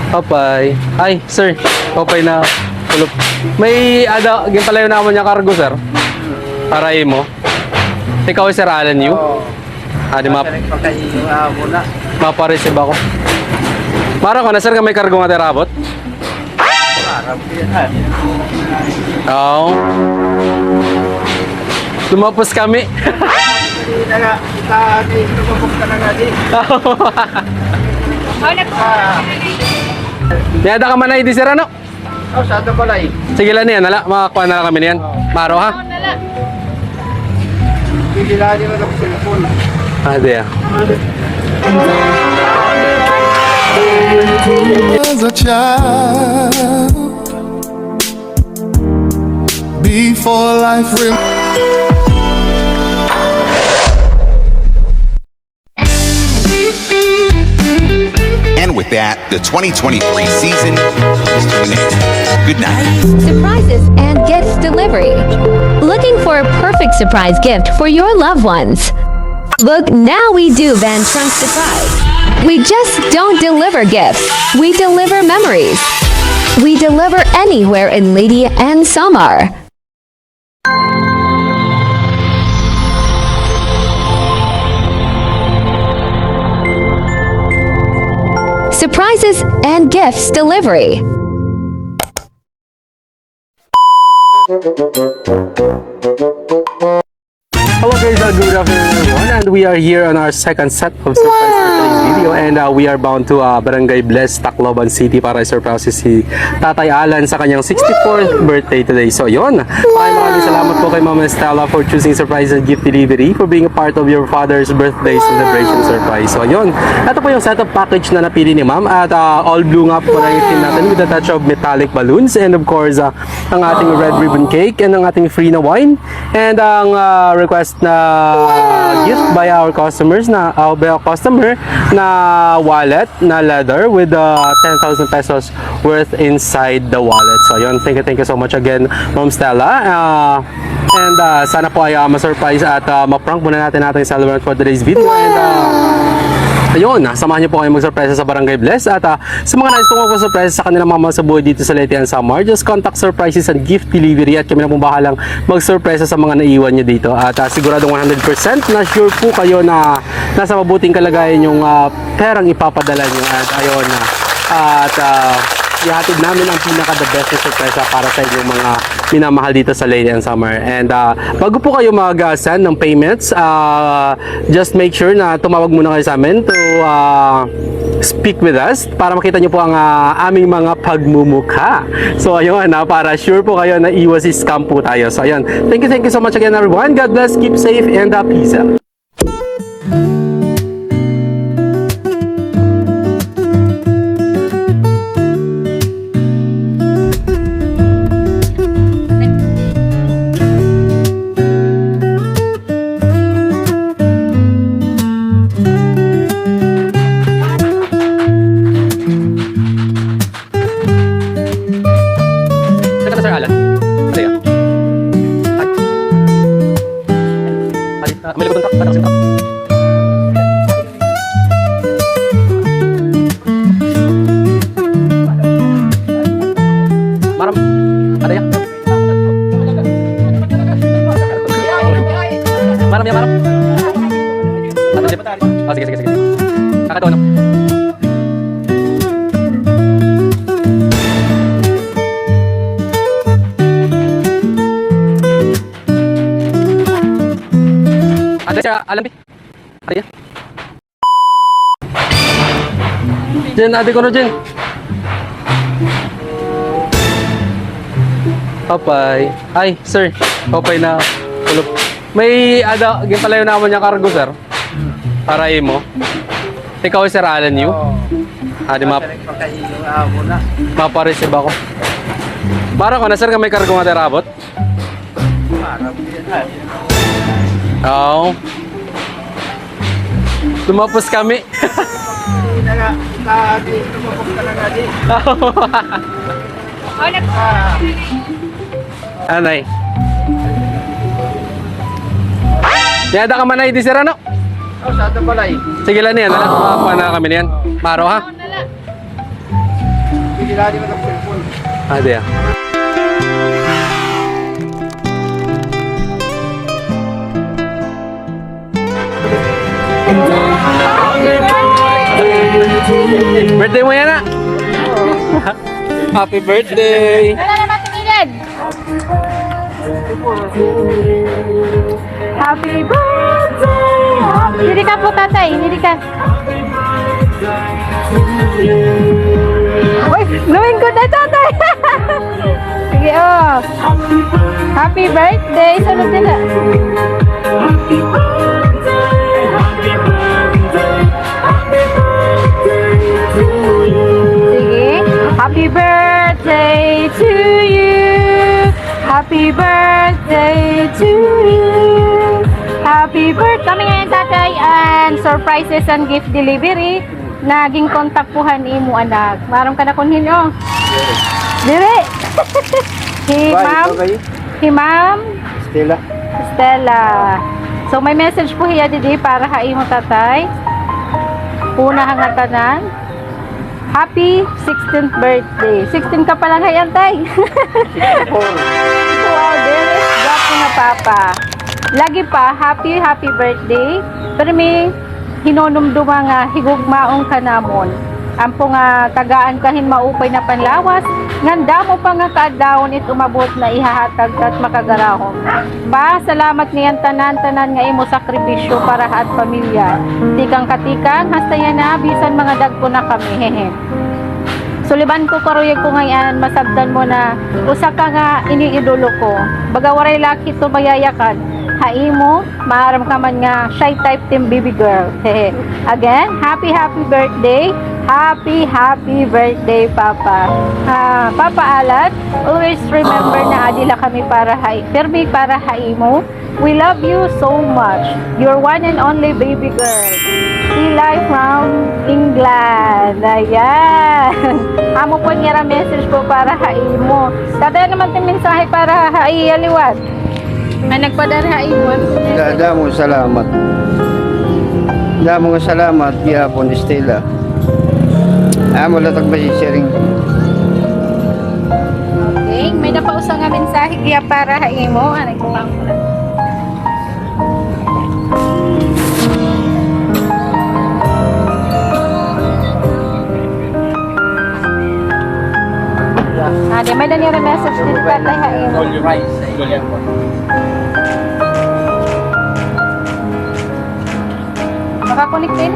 Opay. Ay, sir. Opay na kulop. May gimpalayo naman niya kargo, sir. Para mo. Ikaw, sir Alan, you? Di muna. Mapareceive ako. Mara ko na, sir, may kargo nga terabot? Oo. Lumapos kami. Niyada ka man na idi, sir, ano? Sa ito pala eh. Sige lang yan, makakuha na lang kami niyan. Maro, ha? Pilihan nyo na lang cellphone. Di ah. As a child, before life And with that, the 2023 season is terminated. Good night. Surprises and gifts delivery. Looking for a perfect surprise gift for your loved ones? Look, now we do Van Trunk Surprise. We just don't deliver gifts. We deliver memories. We deliver anywhere in Lady and Samar. Surprises and gifts delivery. Hello guys, good afternoon everyone, and we are here on our second set of surprise for today's video, and we are bound to Barangay Bless, Tacloban City para i-surprise si Tatay Alan sa kanyang 64th birthday today. So yun, maraming salamat po kay Mama Stella for choosing surprise and gift delivery, for being a part of your father's birthday celebration surprise. So yun, ito po yung setup package na napili ni Ma'am, at all blue nga po na yung team natin with a touch of metallic balloons, and of course ang ating red ribbon cake, and ang ating free na wine, and ang request na gift by our customers by our customer na wallet na leather with 10,000 pesos worth inside the wallet. So yun, thank you so much again, Ma'am Stella, and sana po ay ma-surprise at ma-prank muna natin celebrate for today's video, and ayun, samahan niyo po kayo mag-surprise sa Barangay Bless, at sa mga nais po mag-surprise sa kanilang mga sa buhay dito sa Leyte and Samar, just contact Surprises and Gift Delivery, at kami na pong bahalang mag-surprise sa mga naiwan niyo dito, at siguradong 100% na sure po kayo na nasa mabuting kalagayan yung perang ipapadala niyo, at ayun na, at ihatid namin ang pinaka-the best na surprise para sa inyong mga minamahal dito sa Leyte and Samar. And bago po kayo mag-send ng payments, just make sure na tumawag muna kayo sa amin to speak with us para makita nyo po ang aming mga pagmumukha. So ayun, para sure po kayo na iwas scam po tayo. So ayun, thank you so much again everyone. God bless, keep safe, and peace out. Sir Alan. Ano yan? May likod ng truck. Maram. Ada ya? Maram ya, maram. Ada jeep. Oh, sige. Kakak doon. Ada siya, alam bi? Ada ya? Jen, adik ko na Jen. Opay. Ay, sir. Opay na kulop. May gimpalayo naman niya kargo, sir. Para mo. Ikaw, sir Alan, you? Mapareceive ako. Mara ko na, sir, may kargo nga terabot? Oo. Lumapos kami. Anay. Niyada ka man na idi, sir, ano? Sa ito pala eh. Sige lang yan, makakuha na kami niyan. Maro, ha? Sila di man ang cellphone. Ade ah. Birthday mo yan ah. Happy birthday. Wala naman tumilid. Happy birthday! Hindi ka po, tatay. Hindi ka. Uy, gawin ko na, tatay. Sige, oh. Happy birthday. Sunod din na. Sige. Happy birthday to you. Happy birthday to you. Happy birthday. Kami ngayon, tatay, and surprises and gift delivery. Naging kontak puhan ni mo, anak. Maram ka na kunhin, oh. Diri. Si ma'am. Si ma'am. Stella. Stella. So, may message po hiya didi para hain mo, tatay. Una hangatanan. Happy 16th birthday. 16 ka pa lang hayan, tay. Wow, there is God ko na papa. Lagi pa, happy birthday. Pero may hinonumduma nga higugmaong kanamon. Ampo nga tagaan kahin maupay na panlawas. Nganda mo pa nga kaadawon it umabot na ihahatag at makagarahom. Ba, salamat ngayon tanan-tanan nga imo sakripisyo para at pamilya. Tikang katikang, hasta yan na, bisan mga dagko na kami. Hehe. Suliban ko karuyag ko ngayon, masabdan mo na usa ka nga iniidolo ko. Bagawaray laki to mayayakan. Haimo, maaram ka man nga shy type team baby girl. Hehe. Again, happy birthday. Happy birthday, Papa. Papa Alat, always remember na adila kami para permi para haimo. We love you so much. Your one and only baby girl. Eli from England. Ayan. Amo po niya message po para haimo. Tatay naman yung mensahe para haiyaliwat. May nagpadara haimo. Damo salamat. Damo salamat gihapon Stella. Amo latag ba si sharing? Okay, may napausa nga mensahe kaya para haimo. Anay ko pang di may dali rin message din pa tayo haimo. Makakunik din?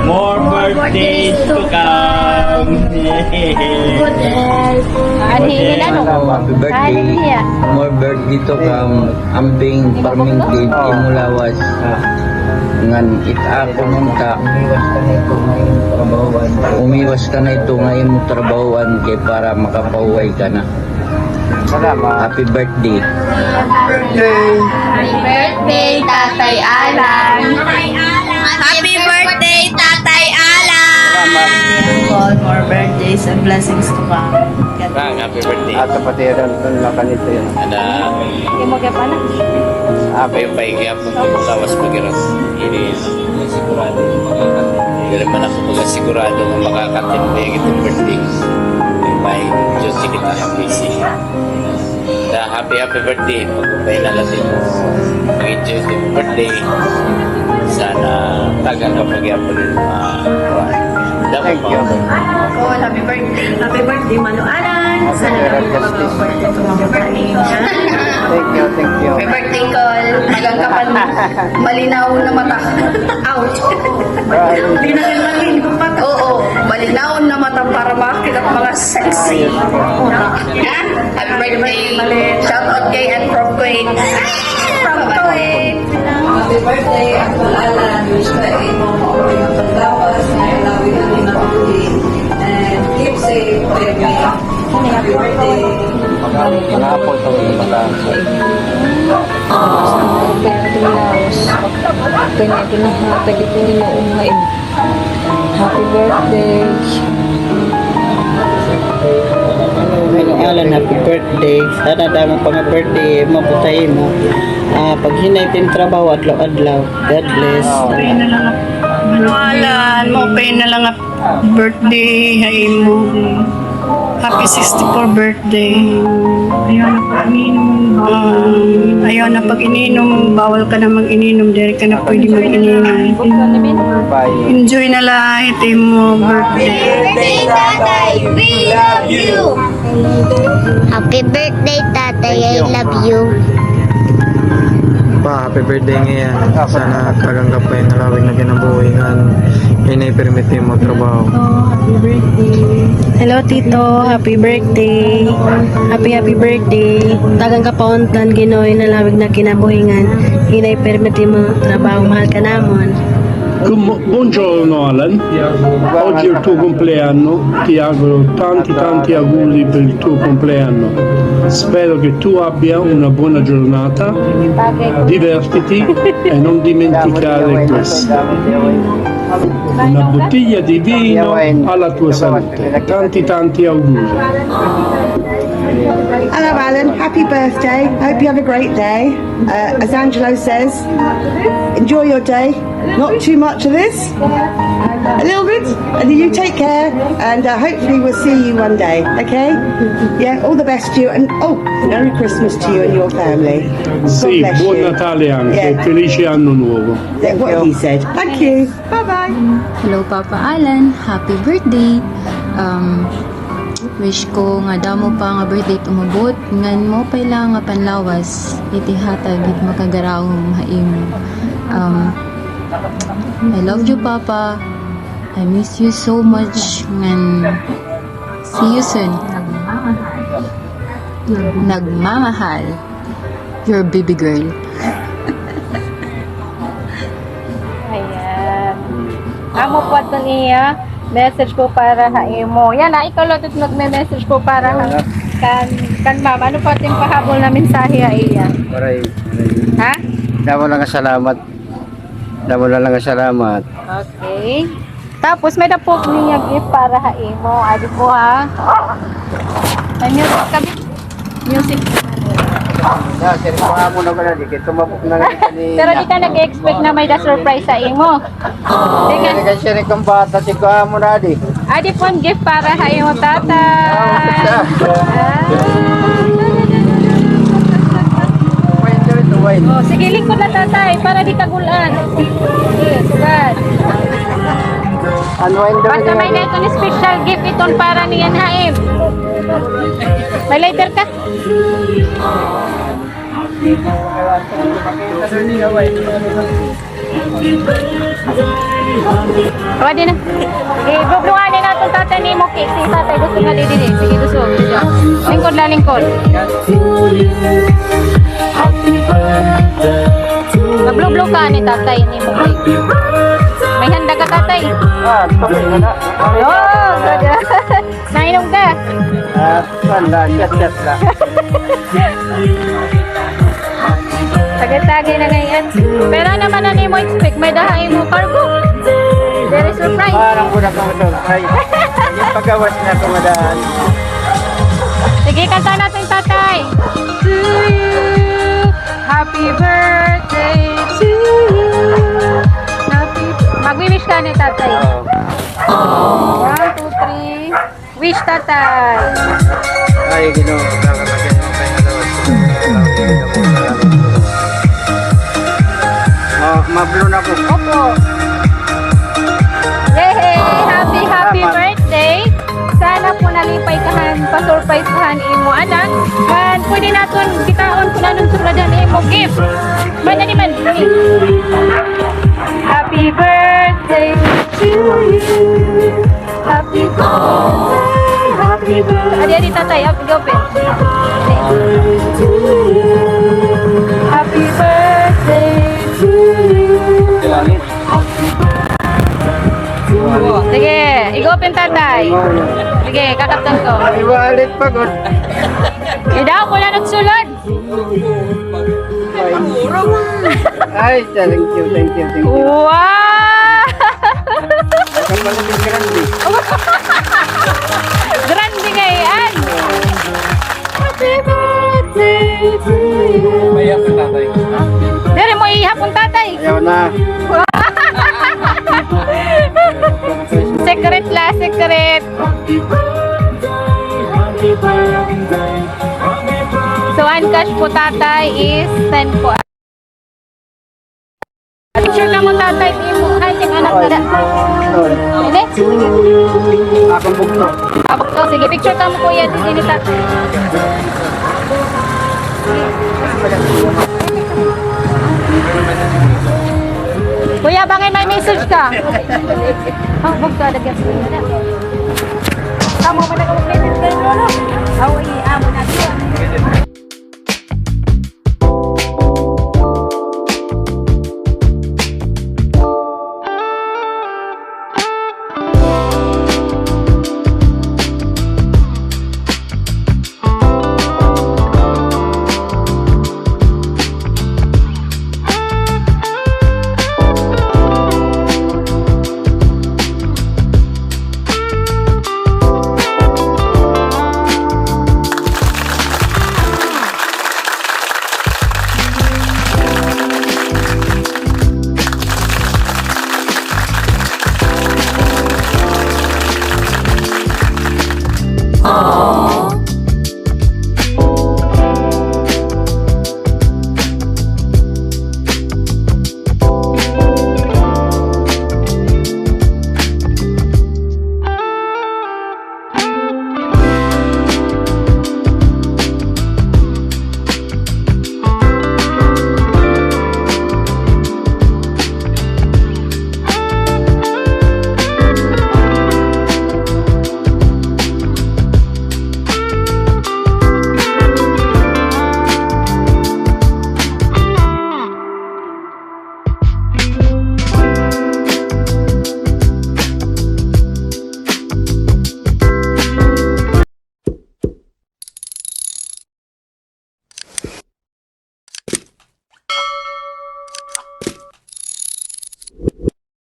More birthdays to come. Anhingin ano? Happy birthday. Anhingin. More birthday to come. Amping farming gate imulawas. Ngan itako munta. Umiwas ka na ito ngayon mo trabahoan kay para makapauwi ka na. Salamat. Happy birthday. Happy birthday, Tatay Alan. Happy birthday, Tatay Alan! More birthdays and blessings to come. Happy birthday. At kapatiran lang kanito yun. Ada Hindi mo kaya pala. yung paigya po lawas pagirot. Ini sigurado makakatin. Hindi naman ako sigurado na makakatin mo yung itong birthday. May Diyos kita busy. Happy birthday. Pagpapay na natin mo mag-enjoy yung birthday. Sana tagal kapag yapon yung mga Thank you. Oh, happy birthday, Mano Alan. Sana kami makapag-birthday to mga birthday. Thank you. Happy birthday, Col. Magang kapan malinaw na mata. Ouch. Hindi na rin malinaw pa. Oo, malinaw na mata para makakita ng mga sexy. Ha? Happy birthday. Shout out kay and from Kuwait. From Kuwait. Happy birthday, Uncle Alan. Wish ka imo maulay ang paglawas na ilawin namin na ulit. And keep safe, baby. Happy birthday. Mga-apol sa mga mata. Happy birthday. Alan, happy birthday. Sana damo pa nga birthday, maputay mo. Pag hinay tin trabaho, adlaw-adlaw. God bless. Alan, mo pa na lang ang birthday, hay mo. Happy 64 birthday. Ayaw na pag ininom, bawal ka na mag-ininom, dahil ka na pwede mag-ininom. Enjoy na lahat mo birthday. Happy birthday, Tatay. I love you. Pa, happy birthday ngayon. Sana talagang kapay na lawig na kinabuhay nga inay-permit mo trabaho. Hello, Tito. Happy birthday. Happy birthday. Tagang kapauntan, Ginoy, na lawig na kinabuhingan. Hinay permiti mo trabaho, mahal ka namon. Buongiorno Alan, oggi è il tuo compleanno, ti auguro tanti auguri per il tuo compleanno. Spero che tu abbia una buona giornata, divertiti e non dimenticare questo. Una bottiglia di vino alla tua salute. Tanti auguri. Hello Alan, happy birthday. Hope you have a great day. As Angelo says, enjoy your day. Not too much of this. A little bit. And you take care. And hopefully we'll see you one day. Okay? Yeah, all the best to you. And Merry Christmas to you and your family. Sì, God bless buon you. Natale anche, Yeah. felice anno nuovo. That's what he said. Thank you. Bye-bye. Hello Papa Alan, happy birthday. Wish ko nga damo pa nga birthday tumabot ngan mo payla nga panlawas iti hatag it makagaraong haim. I love you Papa. I miss you so much ngan see you soon. Nagmamahal. Your baby girl. Ayan. Amo po ito niya. Message po para ha imo. Yan na, ikaw lotot nagme-message po para kan ma'am. Ano po ating pahabol na mensahe ha iya? Maray. Ha? Damo lang salamat. Damo lang salamat. Okay. Tapos may na po niya gift para ha imo. Adi po ha. May music kami. Music. Sir, mo na ba di kay tumapok na kanina. Pero di ka nag-expect na may da surprise sa imo. Tingnan. Kasi siya kang bata si mo na di. Adi po ang gift para ha imo tata. Oh, sige lingkod na tatay para di kagulan. Sige, sugad. Basta may na ito ni special gift iton para niyan haim. May lighter ka? Kawa din na. Ibubluhanin na itong tatay ni mo cake. Si tatay gusto nga din din. Sige gusto. Lingkod na lingkod. Nablo-blo ka ni tatay ni mo cake. May handa ka tatay. Oh, good. Nainom ka. Chat lang. Tagay-tagay na ngayon. Pero naman na ni mo expect, may dahain mo cargo. Very surprise. Parang ko na surprise. Yung pagkawas na kumadaan. Sige, kanta natin tatay. To you, happy birthday to you. Mag-wish ka ni tatay. 1, 2, 3. Wish tatay. Ay, Ginoo, kakatakin mo kay nga daw. Mablo na po. Opo. Yay! Happy birthday! Sana po nalipay kahan, pa-surprise kahan imo anak. And pwede natin bitaon kung anong suradan imo gift. Man man. Happy birthday to you. Happy birthday. Adi tatay, open. Happy birthday to you. Sige, i-open tatay. Sige, kakaptan ko. Iwalit pagod. Daw ko na nagsulod. Ay, thank you. Wow! Grande nga yan. Happy birthday to you. Mayak si tatay. Dere mo ihapon tatay. Ayaw na. Secret la, secret. So, ang cash po tatay is 10 po. Picture ka mo tatay, mo kahit yung anak na. Hindi? Akong bugto. Abok to, sige, picture ka mo kuya, hindi ni tatay. Kuya, bangin may message ka. Abok to, lagyan ko na. Kamu mo na kung message ka, Lolo. Awi, amo na.